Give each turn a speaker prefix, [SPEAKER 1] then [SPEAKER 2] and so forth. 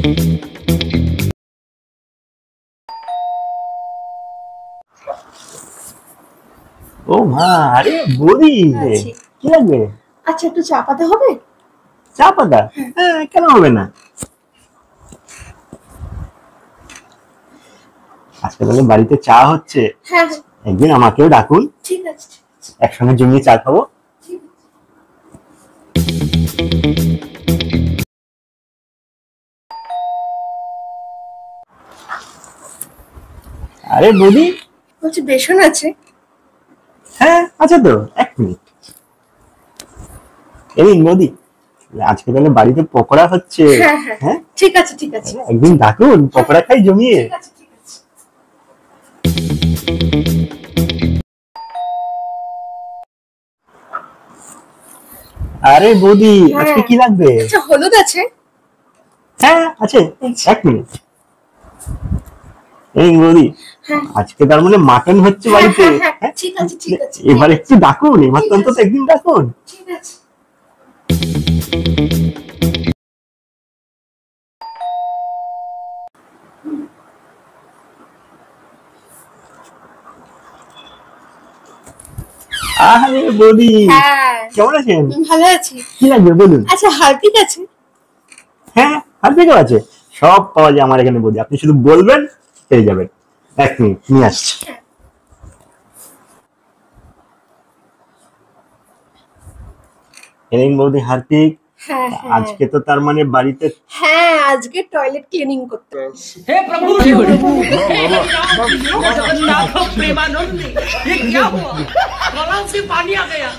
[SPEAKER 1] ও মা, আরে বৌদি, কি লাগবে?
[SPEAKER 2] আচ্ছা, একটু চা পাতা হবে?
[SPEAKER 1] চা পাতা? হ্যাঁ, কেন হবে না। আজকে তাহলে বাড়িতে চা হচ্ছে।
[SPEAKER 2] হ্যাঁ,
[SPEAKER 1] একদিন আমাকেও ডাকুন,
[SPEAKER 2] ঠিক আছে।
[SPEAKER 1] একসঙ্গে জমিয়ে চা খাবো। আরে বৌদি,
[SPEAKER 2] বলছি বেসন আছে?
[SPEAKER 1] হ্যাঁ আছে তো, 1 মিনিট। এই বৌদি, আজকে তাহলে বাড়িতে পকোড়া হচ্ছে।
[SPEAKER 2] হ্যাঁ হ্যাঁ,
[SPEAKER 1] হ্যাঁ
[SPEAKER 2] ঠিক আছে ঠিক আছে।
[SPEAKER 1] একদিন ডাকুন, পকোড়া খাই জমিয়ে।
[SPEAKER 2] ঠিক আছে ঠিক আছে।
[SPEAKER 1] আরে বৌদি, আজকে কি লাগবে?
[SPEAKER 2] আচ্ছা, হলুদ আছে?
[SPEAKER 1] হ্যাঁ আছে, 1 মিনিট। এই বৌদি, আজকে তার মানে মাটন হচ্ছে বাড়িতে।
[SPEAKER 2] ঠিক আছে ঠিক আছে।
[SPEAKER 1] এবার একটু ডাকুন, এবার তো অন্তত একদিন ডাকুন।
[SPEAKER 2] ঠিক আছে।
[SPEAKER 1] আরে বৌদি,
[SPEAKER 2] হ্যাঁ,
[SPEAKER 1] কেমন আছেন?
[SPEAKER 2] ভালো আছি।
[SPEAKER 1] কি লাগবে বলুন?
[SPEAKER 2] আচ্ছা, হারপিক আছে?
[SPEAKER 1] হ্যাঁ, হারপিকও আছে, সব পাওয়া যায় আমার এখানে বৌদি, আপনি শুধু বলবেন পেয়ে যাবেন। 1 মিনিট, নিয়ে আসছি। এই বৌদি হারপিক।
[SPEAKER 2] হ্যাঁ
[SPEAKER 1] আজকে তো তার মানে বাড়িতে।
[SPEAKER 2] হ্যাঁ, আজকে টয়লেট ক্লিনিং করতে হবে।
[SPEAKER 3] हे प्रभु हे जगन्नाथ प्रेमानंद, ये क्या हुआ? गला से पानी आ गया।